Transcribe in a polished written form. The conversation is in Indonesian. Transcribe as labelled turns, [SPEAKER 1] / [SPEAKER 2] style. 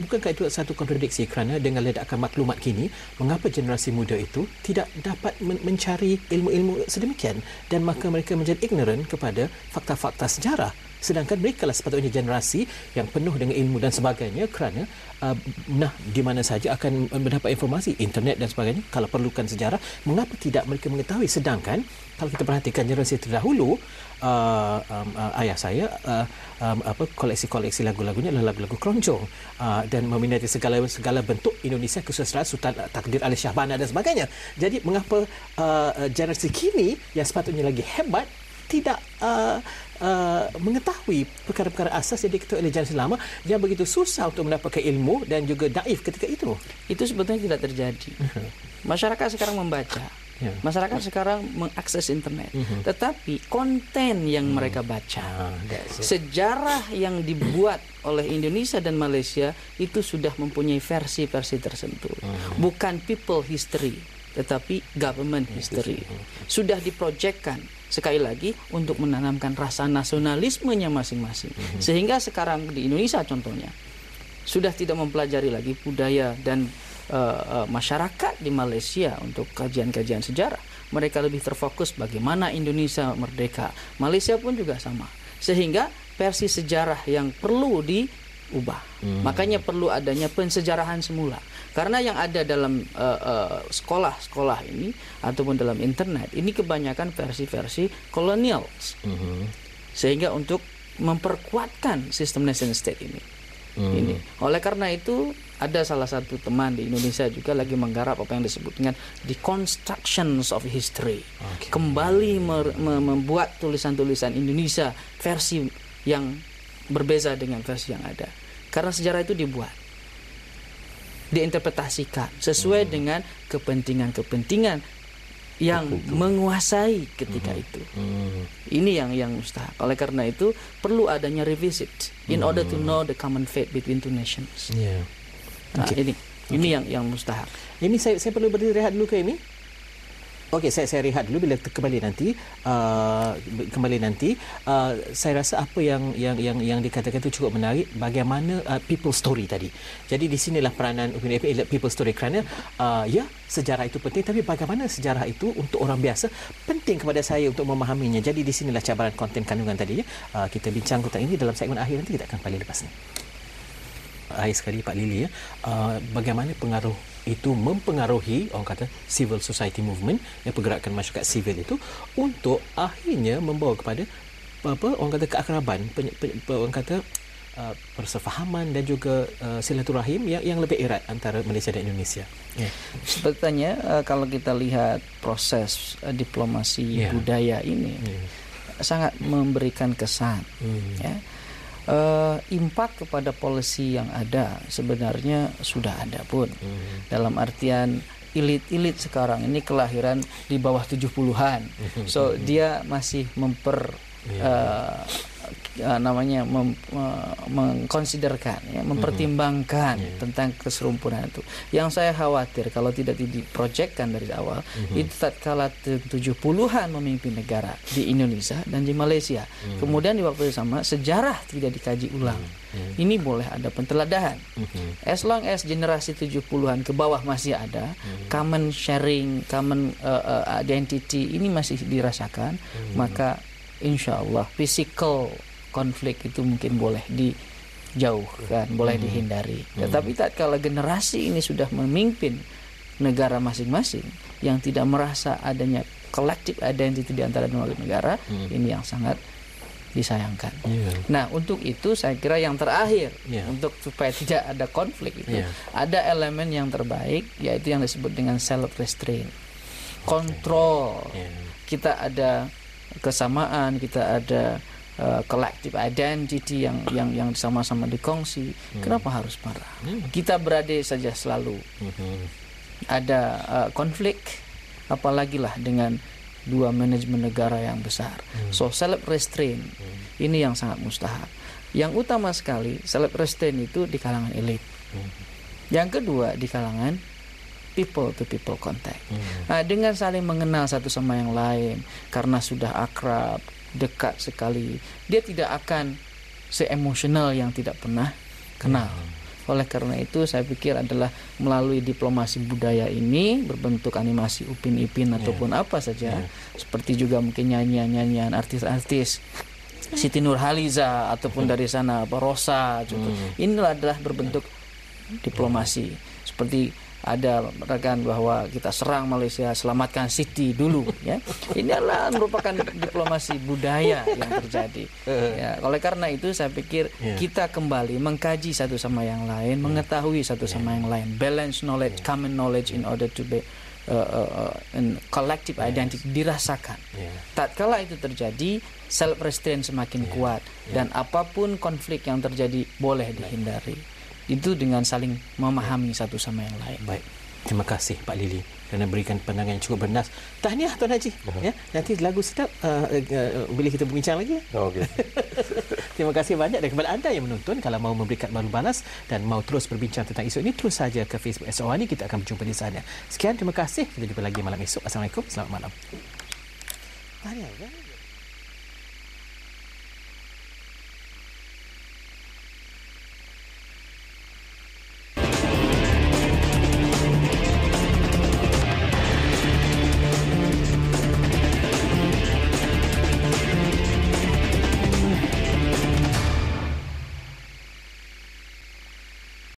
[SPEAKER 1] bukankah itu satu kontradiksi kerana dengan ledakan maklumat kini, mengapa generasi muda itu tidak dapat mencari ilmu-ilmu sedemikian dan maka mereka menjadi ignorant kepada fakta-fakta sejarah. Sedangkan mereka lah sepatutnya generasi yang penuh dengan ilmu dan sebagainya kerana di mana saja akan mendapat informasi, internet dan sebagainya. Kalau perlukan sejarah, mengapa tidak mereka mengetahui? Sedangkan kalau kita perhatikan generasi terdahulu, ayah saya koleksi-koleksi lagu-lagunya adalah lagu-lagu keroncong dan meminati segala bentuk Indonesia, kesusastraan Sultan Takdir Ali Shah Bana dan sebagainya. Jadi mengapa generasi kini yang sepatutnya lagi hebat tidak mengetahui perkara-perkara asas yang diketahui oleh generasi lama yang begitu susah untuk mendapatkan ilmu dan juga naif ketika itu?
[SPEAKER 2] Itu sebetulnya tidak terjadi. Masyarakat sekarang membaca. Masyarakat sekarang mengakses internet. Tetapi konten yang mereka baca, sejarah yang dibuat oleh Indonesia dan Malaysia itu sudah mempunyai versi-versi tertentu. Bukan people history, tetapi government history. Sudah diprojekkan sekali lagi untuk menanamkan rasa nasionalismenya masing-masing. Sehingga sekarang di Indonesia contohnya sudah tidak mempelajari lagi budaya dan masyarakat di Malaysia untuk kajian-kajian sejarah. Mereka lebih terfokus bagaimana Indonesia merdeka. Malaysia pun juga sama. Sehingga versi sejarah yang perlu diubah. Makanya perlu adanya pensejarahan semula. Karena yang ada dalam sekolah-sekolah ini ataupun dalam internet ini kebanyakan versi-versi kolonial. Sehingga untuk memperkuatkan sistem nation state ini. Oleh karena itu ada salah satu teman di Indonesia juga lagi menggarap apa yang disebut dengan deconstructions of history. Kembali membuat tulisan-tulisan Indonesia versi yang berbeza dengan versi yang ada. Karena sejarah itu dibuat, diinterpretasikan sesuai dengan kepentingan-kepentingan yang menguasai ketika itu. Ini yang mustahak. Oleh karena itu perlu adanya revisit in order to know the common fate between two nations. Ini yang mustahak. Ini
[SPEAKER 1] saya perlu berdiri rehat dulu ke ini. Okey, saya rehat dulu. Bila kembali nanti saya rasa apa yang dikatakan itu cukup menarik, bagaimana people story tadi. Jadi di sinilah peranan people story kerana sejarah itu penting, tapi bagaimana sejarah itu untuk orang biasa penting kepada saya untuk memahaminya. Jadi di sinilah cabaran konten kandungan tadi ya. Kita bincang tentang ini dalam segmen akhir nanti, kita akan kembali lepas ni. Akhir sekali Pak Lily bagaimana pengaruh itu mempengaruhi orang kata civil society movement, pergerakan masyarakat sivil itu untuk akhirnya membawa kepada orang kata keakraban, orang kata persefahaman dan juga silaturahim yang lebih erat antara Malaysia dan Indonesia.
[SPEAKER 2] Sebetulnya kalau kita lihat proses diplomasi budaya ini sangat memberikan kesan. Impak kepada polisi yang ada sebenarnya sudah ada pun. Dalam artian elit-elit sekarang ini kelahiran di bawah 70-an. So dia masih mengkonsiderkan, mempertimbangkan tentang keserumpunan itu. Yang saya khawatir kalau tidak diprojekkan dari awal, itu tatkala 70-an memimpin negara di Indonesia dan di Malaysia. Kemudian di waktu yang sama sejarah tidak dikaji ulang. Ini boleh ada penteladahan. As long as generasi 70-an ke bawah masih ada, common sharing, common identity ini masih dirasakan, maka insya-Allah physical konflik itu mungkin boleh dijauhkan, boleh dihindari. Tetapi tatkala generasi ini sudah memimpin negara masing-masing yang tidak merasa adanya collective identity di antara dua negara, ini yang sangat disayangkan. Nah, untuk itu saya kira yang terakhir untuk supaya tidak ada konflik itu ada elemen yang terbaik, yaitu yang disebut dengan self restraint, kontrol. Kita ada kesamaan, kita ada collective identity yang sama-sama dikongsi. Kenapa harus marah? Kita beradik saja selalu. Ada konflik, apalagi lah dengan dua manajemen negara yang besar. So self restraint ini yang sangat mustahab. Yang utama sekali self restraint itu di kalangan elit. Yang kedua di kalangan people to people contact. Nah, dengan saling mengenal satu sama yang lain karena sudah akrab, dekat sekali, dia tidak akan se-emosional yang tidak pernah kenal. Oleh karena itu saya pikir adalah melalui diplomasi budaya ini berbentuk animasi Upin Ipin ataupun apa saja, seperti juga mungkin nyanyian-nyanyian artis-artis Siti Nurhaliza ataupun dari sana Rosa gitu. Inilah adalah berbentuk diplomasi. Seperti ada rekan bahwa kita serang Malaysia, selamatkan Siti dulu ya. Ini adalah merupakan diplomasi budaya yang terjadi. Ya, oleh karena itu saya pikir kita kembali mengkaji satu sama yang lain, mengetahui satu sama yang lain, balance knowledge, common knowledge in order to be collective identity dirasakan. Tatkala itu terjadi, self restraint semakin kuat dan apapun konflik yang terjadi boleh dihindari. Itu dengan saling memahami satu sama yang lain.
[SPEAKER 1] Baik. Terima kasih Pak Lili kerana berikan pandangan yang cukup bernas. Tahniah Tuan Haji. Ya, nanti lagu sedap boleh kita berbincang lagi.
[SPEAKER 3] Okey.
[SPEAKER 1] Terima kasih banyak dan kepada anda yang menonton. Kalau mau memberikan malu balas dan mau terus berbincang tentang isu ini, terus saja ke Facebook SOANI, kita akan berjumpa di sana. Sekian, terima kasih. Kita jumpa lagi malam esok. Assalamualaikum. Selamat malam. Tahniah.